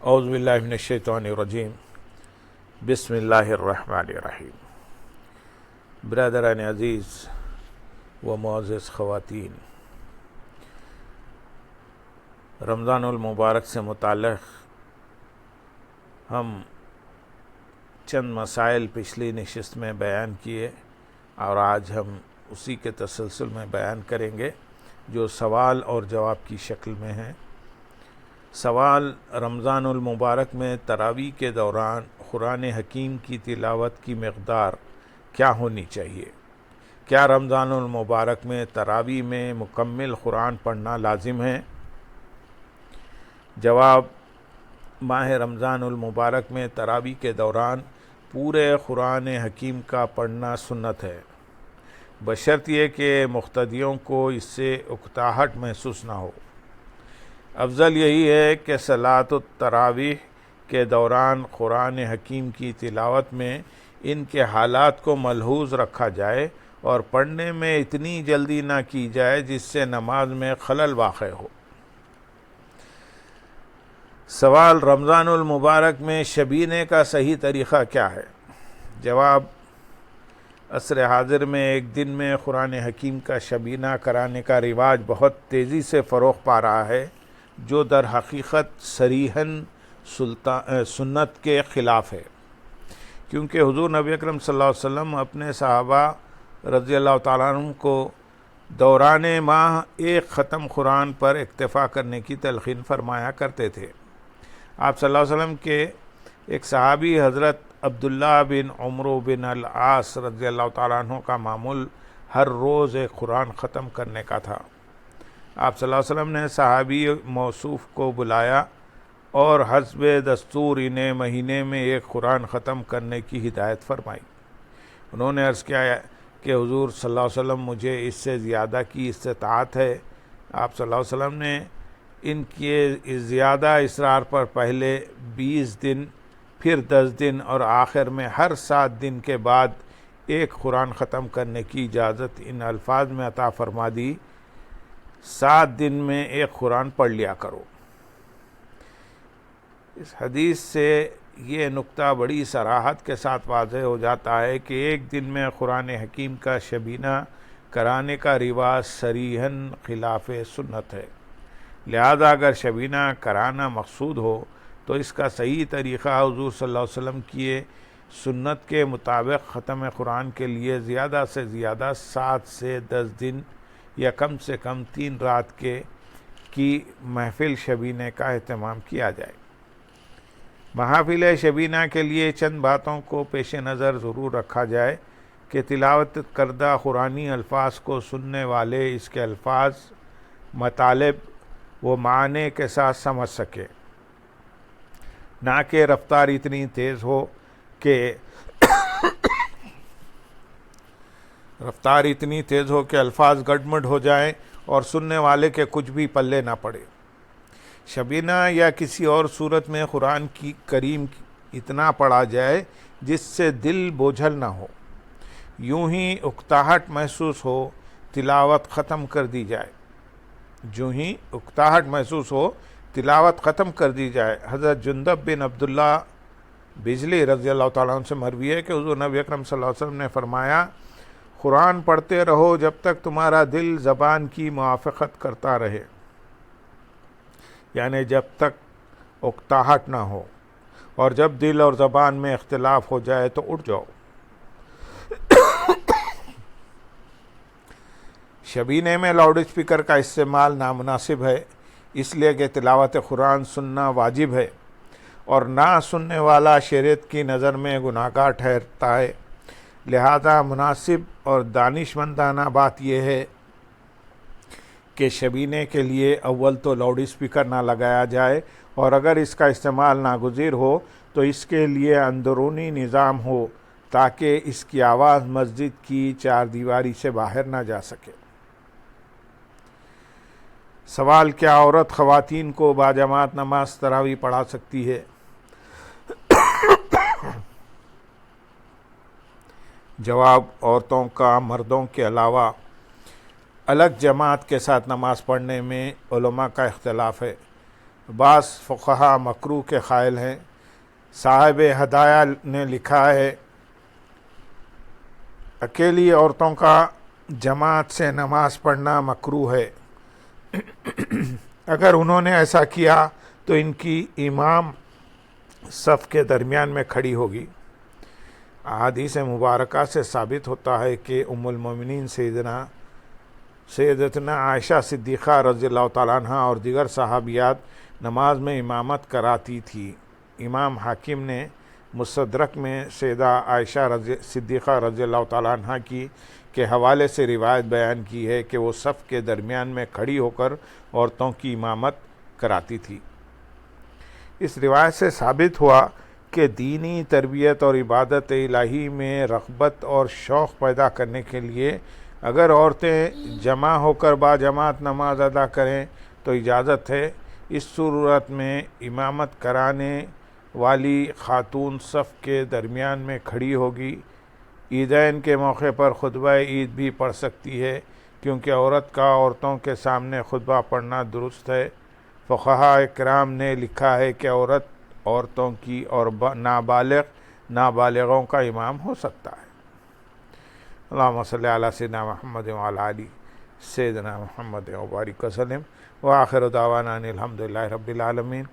اعوذ باللہ من الشیطان الرجیم بسم اللہ الرحمن الرحیم۔ برادران عزیز و معزز خواتین، رمضان المبارک سے متعلق ہم چند مسائل پچھلی نشست میں بیان کیے اور آج ہم اسی کے تسلسل میں بیان کریں گے جو سوال اور جواب کی شکل میں ہیں۔ سوال: رمضان المبارک میں تراویح کے دوران قرآن حکیم کی تلاوت کی مقدار کیا ہونی چاہیے؟ کیا رمضان المبارک میں تراویح میں مکمل قرآن پڑھنا لازم ہے؟ جواب: ماہ رمضان المبارک میں تراویح کے دوران پورے قرآن حکیم کا پڑھنا سنت ہے، بشرط یہ کہ مقتدیوں کو اس سے اکتاہٹ محسوس نہ ہو۔ افضل یہی ہے کہ صلاۃ التراویح کے دوران قرآن حکیم کی تلاوت میں ان کے حالات کو ملحوظ رکھا جائے اور پڑھنے میں اتنی جلدی نہ کی جائے جس سے نماز میں خلل واقع ہو۔ سوال: رمضان المبارک میں شبینے کا صحیح طریقہ کیا ہے؟ جواب: عصر حاضر میں ایک دن میں قرآن حکیم کا شبینہ کرانے کا رواج بہت تیزی سے فروغ پا رہا ہے، جو در حقیقت صریحاً سنت کے خلاف ہے، کیونکہ حضور نبی اکرم صلی اللہ علیہ وسلم اپنے صحابہ رضی اللہ تعالیٰ عنہ کو دوران ماہ ایک ختم قرآن پر اکتفا کرنے کی تلقین فرمایا کرتے تھے۔ آپ صلی اللہ علیہ وسلم کے ایک صحابی حضرت عبداللہ بن عمرو بن العاص رضی اللہ تعالیٰ عنہ کا معمول ہر روز ایک قرآن ختم کرنے کا تھا۔ آپ صلی اللہ علیہ وسلم نے صحابی موصوف کو بلایا اور حسب دستور انہیں مہینے میں ایک قرآن ختم کرنے کی ہدایت فرمائی۔ انہوں نے عرض کیا کہ حضور صلی اللہ علیہ وسلم مجھے اس سے زیادہ کی استطاعت ہے۔ آپ صلی اللہ علیہ وسلم نے ان کے زیادہ اصرار پر پہلے 20 دن، پھر 10 دن اور آخر میں ہر 7 دن کے بعد ایک قرآن ختم کرنے کی اجازت ان الفاظ میں عطا فرما دی: 7 دن میں ایک قرآن پڑھ لیا کرو۔ اس حدیث سے یہ نقطہ بڑی صراحت کے ساتھ واضح ہو جاتا ہے کہ ایک دن میں قرآن حکیم کا شبینہ کرانے کا رواج صریحاً خلاف سنت ہے۔ لہذا اگر شبینہ کرانا مقصود ہو تو اس کا صحیح طریقہ حضور صلی اللہ علیہ وسلم کی سنت کے مطابق ختم قرآن کے لیے زیادہ سے زیادہ 7 سے 10 دن یا کم سے کم 3 رات کی محفل شبینہ کا اہتمام کیا جائے۔ محافل شبینہ کے لیے چند باتوں کو پیش نظر ضرور رکھا جائے کہ تلاوت کردہ قرآنی الفاظ کو سننے والے اس کے الفاظ، مطالب و معنی کے ساتھ سمجھ سکے، نہ کہ رفتار اتنی تیز ہو کہ الفاظ گڈمڈ ہو جائیں اور سننے والے کے کچھ بھی پلے نہ پڑے۔ شبینہ یا کسی اور صورت میں قرآن کی کریم اتنا پڑھا جائے جس سے دل بوجھل نہ ہو، یوں ہی اکتاہٹ محسوس ہو تلاوت ختم کر دی جائے۔ حضرت جندب بن عبداللہ بجلی رضی اللہ تعالیٰ عنہ سے مروی ہے کہ حضور نبی اکرم صلی اللہ علیہ وسلم نے فرمایا: قرآن پڑھتے رہو جب تک تمہارا دل زبان کی موافقت کرتا رہے، یعنی جب تک اکتاہٹ نہ ہو، اور جب دل اور زبان میں اختلاف ہو جائے تو اٹھ جاؤ۔ شبینے میں لاؤڈ اسپیکر کا استعمال نامناسب ہے، اس لیے کہ تلاوت قرآن سننا واجب ہے اور نہ سننے والا شریعت کی نظر میں گناہگار ٹھہرتا ہے۔ لہذا مناسب اور دانشمندانہ بات یہ ہے کہ شبینے کے لیے اول تو لاؤڈ اسپیکر نہ لگایا جائے، اور اگر اس کا استعمال ناگزیر ہو تو اس کے لیے اندرونی نظام ہو تاکہ اس کی آواز مسجد کی 4 دیواری سے باہر نہ جا سکے۔ سوال: کیا عورت خواتین کو باجماعت نماز تراویح پڑھا سکتی ہے؟ جواب: عورتوں کا مردوں کے علاوہ الگ جماعت کے ساتھ نماز پڑھنے میں علماء کا اختلاف ہے۔ بعض فقہا مکروہ کے قائل ہیں۔ صاحب ہدایہ نے لکھا ہے اکیلی عورتوں کا جماعت سے نماز پڑھنا مکروہ ہے۔ اگر انہوں نے ایسا کیا تو ان کی امام صف کے درمیان میں کھڑی ہوگی۔ احادیث مبارکہ سے ثابت ہوتا ہے کہ ام المومنین سیدتنا عائشہ صدیقہ رضی اللہ تعالیٰ عنہ اور دیگر صحابیات نماز میں امامت کراتی تھی۔ امام حاکم نے مستدرک میں سیدہ عائشہ صدیقہ رضی اللہ تعالیٰ عنہ کی کے حوالے سے روایت بیان کی ہے کہ وہ صف کے درمیان میں کھڑی ہو کر عورتوں کی امامت کراتی تھی۔ اس روایت سے ثابت ہوا کہ دینی تربیت اور عبادت الہی میں رغبت اور شوق پیدا کرنے کے لیے اگر عورتیں جمع ہو کر باجماعت نماز ادا کریں تو اجازت ہے۔ اس صورت میں امامت کرانے والی خاتون صف کے درمیان میں کھڑی ہوگی۔ عیدین کے موقع پر خطبہ عید بھی پڑھ سکتی ہے، کیونکہ عورت کا عورتوں کے سامنے خطبہ پڑھنا درست ہے۔ فقہاء کرام نے لکھا ہے کہ عورت عورتوں کی اور نابالغوں کا امام ہو سکتا ہے۔ اللہم صلی علی سیدنا محمد وعلی آلہ سیدنا محمد وبارک وسلم وآخر دعوانا ان الحمد للہ رب العالمین۔